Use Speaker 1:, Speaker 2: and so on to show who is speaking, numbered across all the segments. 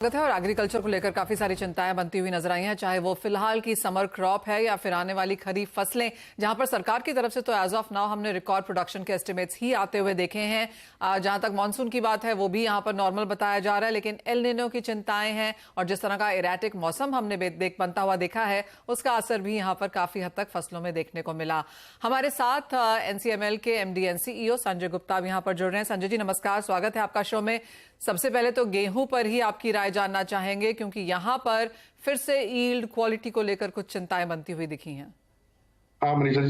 Speaker 1: स्वागत है। और एग्रीकल्चर को लेकर काफी सारी चिंताएं बनती हुई नजर आई हैं, चाहे वो फिलहाल की समर क्रॉप है या फिर आने वाली खरीफ फसलें, जहां पर सरकार की तरफ से तो एज ऑफ नाउ हमने रिकॉर्ड प्रोडक्शन के एस्टिमेट्स ही आते हुए देखे हैं। जहां तक मानसून की बात है वो भी यहां पर नॉर्मल बताया जा रहा है, लेकिन एल निनो की चिंताएं हैं और जिस तरह का इरेटिक मौसम हमने बनता हुआ देखा है उसका असर भी यहां पर काफी हद तक फसलों में देखने को मिला। हमारे साथ एनसीएमएल के MD and CEO Sanjay Gupta यहां पर जुड़ रहे हैं। संजय जी नमस्कार, स्वागत है आपका शो में। सबसे पहले तो गेहूं पर ही आपकी राय जानना चाहेंगे, क्योंकि यहां पर फिर से यील्ड क्वालिटी को लेकर कुछ चिंताएं बनती हुई दिखी हैं।
Speaker 2: हाँ मनीषा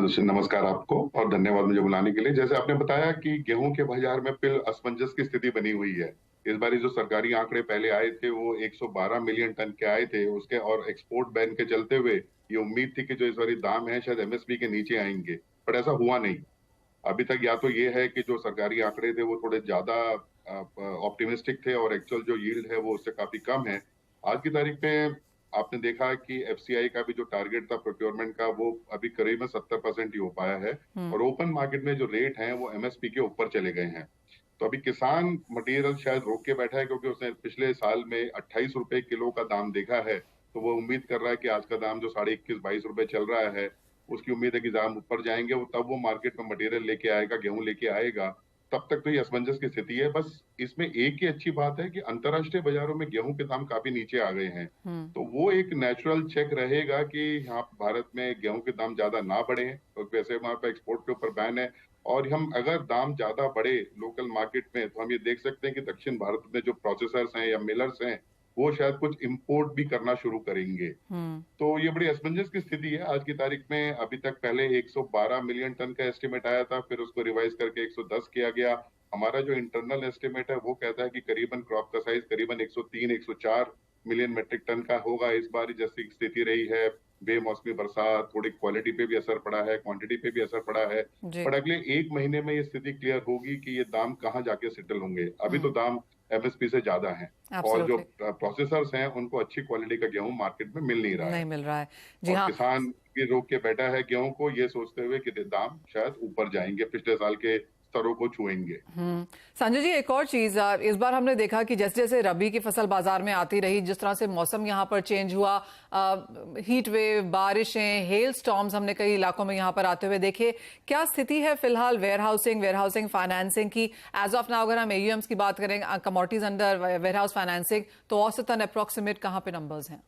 Speaker 2: जी, नमस्कार आपको और धन्यवाद मुझे बुलाने के लिए। जैसे आपने बताया कि गेहूं के बाजार में फिर असमंजस की स्थिति बनी हुई है। इस बार जो सरकारी आंकड़े पहले आए थे वो 112 मिलियन टन के आए थे उसके, और एक्सपोर्ट बैन के चलते हुए ये उम्मीद थी कि जो इस बार दाम है शायद एमएसपी के नीचे आएंगे, पर ऐसा हुआ नहीं। अभी तक या तो ये है कि जो सरकारी आंकड़े थे वो थोड़े ज्यादा ऑप्टिमिस्टिक थे और एक्चुअल जो यील्ड है वो उससे काफी कम है। आज की तारीख में आपने देखा कि एफसीआई का भी जो टारगेट था प्रोक्योरमेंट का वो अभी करीब 70% ही हो पाया है, और ओपन मार्केट में जो रेट हैं वो एमएसपी के ऊपर चले गए हैं। तो अभी किसान मटेरियल शायद रोक के बैठा है, क्योंकि उसने पिछले साल में 28 रुपए किलो का दाम देखा है, तो वो उम्मीद कर रहा है कि आज का दाम जो 21.5-22 रुपए चल रहा है उसकी उम्मीद है कि दाम ऊपर जाएंगे, वो तब वो मार्केट में मटेरियल लेके आएगा, गेहूं लेके आएगा। तब तक तो ये असमंजस की स्थिति है। बस इसमें एक ही अच्छी बात है कि अंतर्राष्ट्रीय बाजारों में गेहूं के दाम काफी नीचे आ गए हैं, तो वो एक नेचुरल चेक रहेगा कि यहाँ भारत में गेहूं के दाम ज्यादा ना बढ़े, और वैसे हमारे पास एक्सपोर्ट के ऊपर बैन है। और हम अगर दाम ज्यादा बढ़े लोकल मार्केट में तो हम ये देख सकते हैं कि दक्षिण भारत में जो प्रोसेसर्स हैं या मिलर्स हैं वो शायद कुछ इंपोर्ट भी करना शुरू करेंगे। तो ये बड़ी असमंजस की स्थिति है आज की तारीख में। अभी तक पहले 112 मिलियन टन का एस्टिमेट आया था, फिर उसको रिवाइज करके 110 किया गया। हमारा जो इंटरनल एस्टिमेट है वो कहता है कि करीबन क्रॉप का साइज करीबन 103-104 मिलियन मेट्रिक टन का होगा इस बार। जैसी स्थिति रही है, बेमौसमी बरसात, थोड़ी क्वालिटी पे भी असर पड़ा है, क्वांटिटी पे भी असर पड़ा है, पर अगले एक महीने में ये स्थिति क्लियर होगी कि ये दाम कहाँ जाके सेटल होंगे। अभी तो दाम एमएसपी से ज्यादा है, और जो प्रोसेसर्स हैं उनको अच्छी क्वालिटी का गेहूं मार्केट में मिल नहीं रहा
Speaker 1: नहीं
Speaker 2: है।
Speaker 1: मिल रहा है। जी
Speaker 2: और
Speaker 1: हाँ,
Speaker 2: किसान भी रोक के बैठा है गेहूं को, ये सोचते हुए कि दाम शायद ऊपर जाएंगे, पिछले साल के स्तरों को छुएंगे।
Speaker 1: संजय जी एक और चीज, इस बार हमने देखा कि जैसे जैसे रबी की फसल बाजार में आती रही, जिस तरह से मौसम यहाँ पर चेंज हुआ, हीट वेव, बारिशें, हेल स्टॉर्म्स हमने कई इलाकों में यहाँ पर आते हुए देखे। क्या स्थिति है फिलहाल वेयर हाउसिंग फाइनेंसिंग की? एज ऑफ नाउ अगर हम एयूएम्स की बात करें, commodities under warehouse financing, तो औसतन अप्रोक्सीमेट कहाँ पे नंबर्स हैं?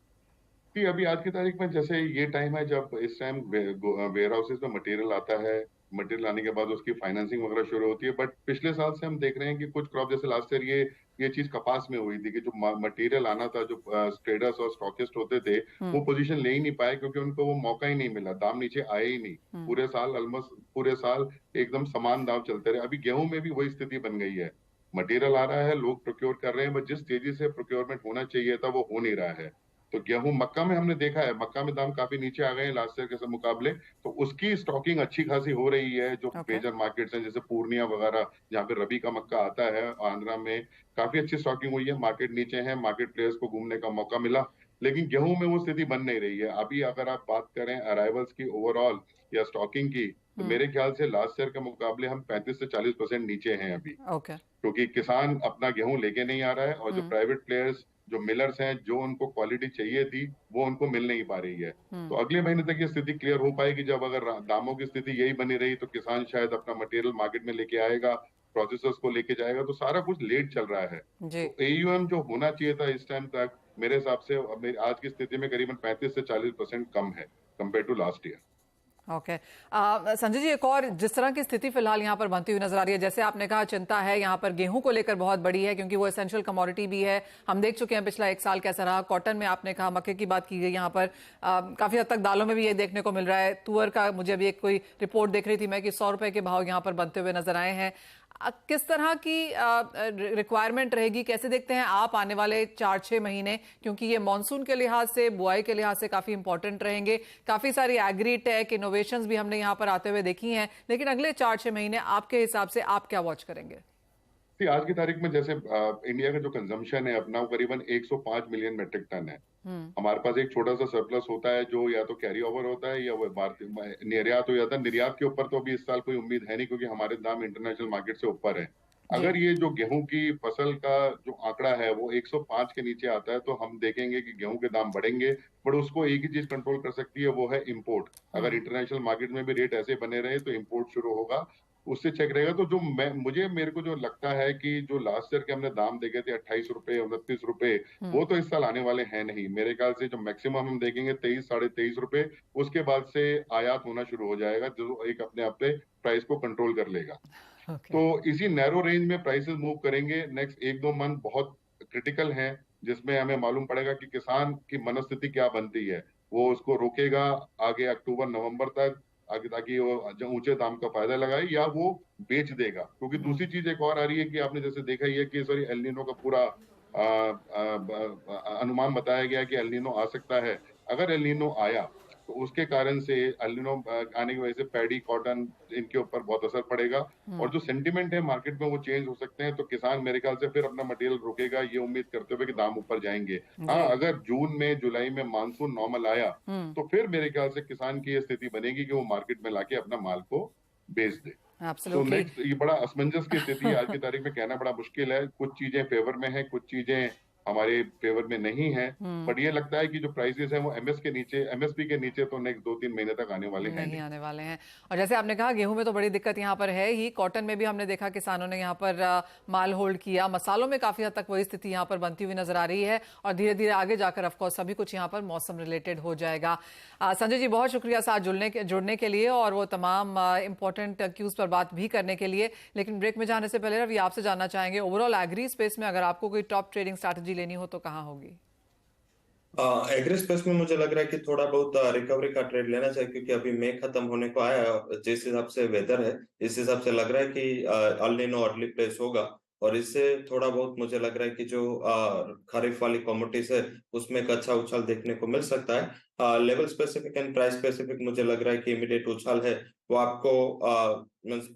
Speaker 2: कि अभी आज की तारीख में जैसे ये टाइम है जब इस टाइम वेयर हाउसेज में मटेरियल आता है, मटेरियल आने के बाद उसकी फाइनेंसिंग वगैरह शुरू होती है। बट पिछले साल से हम देख रहे हैं कि कुछ क्रॉप, जैसे लास्ट ईयर ये चीज कपास में हुई थी कि जो मटेरियल आना था, जो ट्रेडर्स और स्टॉकिस्ट होते थे वो पोजीशन ले ही नहीं पाए, क्योंकि उनको वो मौका ही नहीं मिला, दाम नीचे आए ही नहीं। पूरे साल ऑलमोस्ट पूरे साल एकदम समान दाम चलते रहे। अभी गेहूं में भी वही स्थिति बन गई है, मटेरियल आ रहा है, लोग प्रोक्योर कर रहे हैं, बट जिस तेजी से प्रोक्योरमेंट होना चाहिए था वो हो नहीं रहा है। तो गेहूं मक्का में हमने देखा है, मक्का में दाम काफी नीचे आ गए हैं लास्ट ईयर के मुकाबले, तो उसकी स्टॉकिंग अच्छी खासी हो रही है। जो मेजर मार्केट्स हैं जैसे पूर्णिया वगैरह, जहाँ पे रबी का मक्का आता है, आंध्रा में काफी अच्छी स्टॉकिंग हुई है। मार्केट नीचे है, मार्केट प्लेयर्स को घूमने का मौका मिला, लेकिन गेहूं में वो स्थिति बन नहीं रही है। अभी अगर आप बात करें अराइवल्स की ओवरऑल या स्टॉकिंग की, तो मेरे ख्याल से लास्ट ईयर के मुकाबले हम 35 से 40% नीचे हैं अभी, क्योंकि किसान अपना गेहूं लेके नहीं आ रहा है, और जो प्राइवेट प्लेयर्स, जो मिलर्स हैं, जो उनको क्वालिटी चाहिए थी वो उनको मिल नहीं पा रही है। तो अगले महीने तक ये स्थिति क्लियर हो पाएगी। जब अगर दामों की स्थिति यही बनी रही तो किसान शायद अपना मटेरियल मार्केट में लेके आएगा, प्रोसेसर्स को लेके जाएगा, तो सारा कुछ लेट चल रहा है। तो एयूएम जो होना चाहिए था इस टाइम तक, मेरे हिसाब से आज की स्थिति में करीबन 35 से 40% कम है compare to last year.
Speaker 1: Okay Sanjay ji, एक और जिस तरह की स्थिति फिलहाल यहाँ पर बनती हुई नजर आ रही है, जैसे आपने कहा चिंता है यहाँ पर गेहूं को लेकर बहुत बड़ी है, क्योंकि वो एसेंशियल कमोडिटी भी है। हम देख चुके हैं पिछला एक साल कैसा रहा। कॉटन में आपने कहा, मक्के की बात की गई, यहाँ पर काफी हद तक दालों में भी ये देखने को मिल रहा है। तुअर का मुझे अभी एक कोई रिपोर्ट देख रही थी मैं कि 100 रुपए के भाव यहाँ पर बनते हुए नजर आए हैं। किस तरह की रिक्वायरमेंट रहेगी, कैसे देखते हैं आप आने वाले 4-6 महीने, क्योंकि ये मॉनसून के लिहाज से, बुआई के लिहाज से काफी इंपॉर्टेंट रहेंगे। काफी सारी एग्री टेक इनोवेशंस भी हमने यहाँ पर आते हुए देखी हैं, लेकिन अगले 4-6 महीने आपके हिसाब से आप क्या वॉच करेंगे?
Speaker 2: आज की तारीख में जैसे इंडिया का जो कंजम्पशन है अपना, वो करीबन 105 मिलियन मेट्रिक टन है। हमारे पास एक छोटा सा सरप्लस होता है जो या तो कैरी ओवर होता है या वो निर्यात हो जाता है। निर्यात के ऊपर तो अभी इस साल कोई उम्मीद है नहीं, क्योंकि हमारे दाम इंटरनेशनल मार्केट से ऊपर है।
Speaker 1: जी।
Speaker 2: अगर ये जो गेहूं की फसल का जो आंकड़ा है वो 105 के नीचे आता है तो हम देखेंगे कि गेहूं के दाम बढ़ेंगे। पर उसको एक ही चीज कंट्रोल कर सकती है, वो है इंपोर्ट। अगर
Speaker 1: हम्म।
Speaker 2: इंटरनेशनल मार्केट में भी रेट ऐसे बने रहे तो इंपोर्ट शुरू होगा, उससे चेक रहेगा। तो जो मेरे को जो लगता है कि जो लास्ट ईयर के हमने दाम देखे थे 28 रुपए 29 रुपए, वो
Speaker 1: हम्म।
Speaker 2: तो इस साल आने वाले हैं नहीं। मेरे ख्याल से जो मैक्सिमम हम देखेंगे 23 23.5 रुपए, उसके बाद से आयात होना शुरू हो जाएगा जो एक अपने आप पे प्राइस को कंट्रोल कर लेगा।
Speaker 1: ओके।
Speaker 2: तो इसी नैरो रेंज में प्राइसेस मूव करेंगे। नेक्स्ट 1-2 मंथ बहुत क्रिटिकल हैं, जिसमें हमें मालूम पड़ेगा कि किसान की मनस्थिति क्या बनती है। वो उसको रोकेगा आगे अक्टूबर नवंबर तक, आगे, ताकि वो जो ऊंचे दाम का फायदा लगाए, या वो बेच देगा। क्योंकि दूसरी चीज एक और आ रही है कि आपने जैसे देखा ही है कि सॉरी एल नीनो का पूरा अनुमान बताया गया है कि एल नीनो आ सकता है। अगर एल नीनो आया तो उसके कारण से एल नीनो आने की वजह से पैडी कॉटन इनके ऊपर बहुत असर पड़ेगा, और
Speaker 1: हम्म।
Speaker 2: जो सेंटिमेंट है मार्केट में वो चेंज हो सकते हैं। तो किसान मेरे ख्याल से फिर अपना मटेरियल रोकेगा, ये उम्मीद करते हुए कि दाम ऊपर जाएंगे। हाँ,
Speaker 1: जी।
Speaker 2: अगर जून में जुलाई में मानसून नॉर्मल आया
Speaker 1: हम्म।
Speaker 2: तो फिर मेरे ख्याल से किसान की ये स्थिति बनेगी कि वो मार्केट में लाके अपना माल को बेच दे। So
Speaker 1: absolutely.
Speaker 2: नेक्स्ट ये बड़ा असमंजस की स्थिति है, आज की तारीख में कहना बड़ा मुश्किल है। कुछ चीजें फेवर में है, कुछ चीजें हमारे फेवर में नहीं है।
Speaker 1: हम्म।
Speaker 2: बट ये लगता है कि जो प्राइसेस हैं वो एमएसपी के नीचे तो नेक्स्ट 2-3 महीने तक आने वाले हैं
Speaker 1: नहीं
Speaker 2: नहीं।
Speaker 1: आने वाले हैं। और जैसे आपने कहा गेहूं में तो बड़ी दिक्कत यहाँ पर है ही, कॉटन में भी हमने देखा किसानों ने यहाँ पर माल होल्ड किया। मसालों में काफी हद तक वही स्थिति यहाँ पर बनती हुई नजर आ रही है, और धीरे धीरे आगे जाकर ऑफकोर्स सभी कुछ यहाँ पर मौसम रिलेटेड हो जाएगा। संजय जी, बहुत शुक्रिया साथ जुड़ने के लिए और वो तमाम इंपॉर्टेंट क्यूज पर बात भी करने के लिए। लेकिन ब्रेक में जाने से पहले रवि आपसे जानना चाहेंगे, ओवरऑल एग्री स्पेस में अगर आपको कोई टॉप ट्रेडिंग स्ट्रैटेजी लेनी हो तो कहाँ होगी?
Speaker 3: एग्री स्पेस में मुझे लग रहा है कि थोड़ा बहुत रिकवरी का ट्रेड लेना चाहिए, क्योंकि अभी मई खत्म होने को आया है और जिस हिसाब से वेदर है इस हिसाब से लग रहा है कि अल नीनो अर्ली प्लेस होगा। और इससे थोड़ा बहुत मुझे लग रहा है कि जो खरीफ वाली कमोडिटीज है उसमें एक अच्छा उछाल देखने को मिल सकता है। Level specific and price specific मुझे लग रहा है कि इमीडिएट उछाल है वो आपको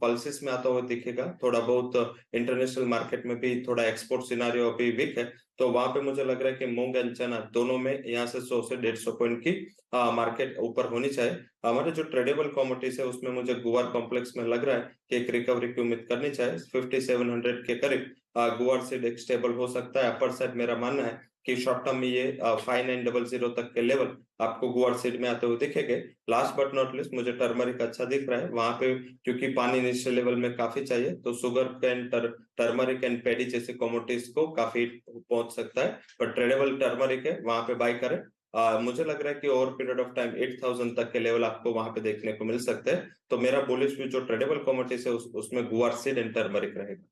Speaker 3: पल्सेस में आता हुआ दिखेगा। थोड़ा बहुत इंटरनेशनल मार्केट में भी थोड़ा एक्सपोर्ट सिनारियो अभी वीक है, तो वहां पे मुझे लग रहा है कि मूंग एंड चना दोनों में यहाँ से 100 से 150 पॉइंट की मार्केट ऊपर होनी चाहिए। हमारे जो ट्रेडेबल कमोडिटीज है उसमें मुझे गुवार कॉम्प्लेक्स में लग रहा है कि एक रिकवरी की उम्मीद करनी चाहिए 5700 के करीब। गुवार सीड एक स्टेबल हो सकता है। अपर साइड मेरा मानना है कि शॉर्ट टर्म में ये 5900 तक के लेवल आपको गुवार सीड में आते हुए दिखेंगे। लास्ट बट नॉट लिस्ट मुझे टर्मरिक अच्छा दिख रहा है वहां पे, क्योंकि पानी निचले लेवल में काफी चाहिए, तो शुगर कैन टर्मरिक एंड पेडी जैसे कमोडिटीज को काफी पहुंच सकता है। पर ट्रेडेबल टर्मरिक है वहां पे बाय करें। मुझे लग रहा है कि ओवर पीरियड ऑफ टाइम 8000 तक के लेवल आपको वहां पे देखने को मिल सकते हैं। तो मेरा बुलिश व्यू जो ट्रेडेबल कमोडिटीज है उसमें गुआर सीड एंड टर्मरिक रहेगा।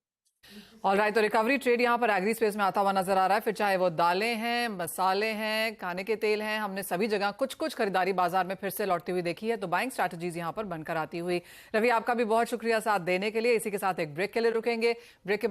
Speaker 1: ऑल राइट, तो रिकवरी ट्रेड यहाँ पर एग्री स्पेस में आता हुआ नजर आ रहा है, फिर चाहे वो दालें हैं, मसाले हैं, खाने के तेल हैं, हमने सभी जगह कुछ कुछ खरीदारी बाजार में फिर से लौटती हुई देखी है। तो बाइंग स्ट्रैटेजीज यहाँ पर बनकर आती हुई। रवि, आपका भी बहुत शुक्रिया साथ देने के लिए। इसी के साथ एक ब्रेक के लिए रुकेंगे। ब्रेक के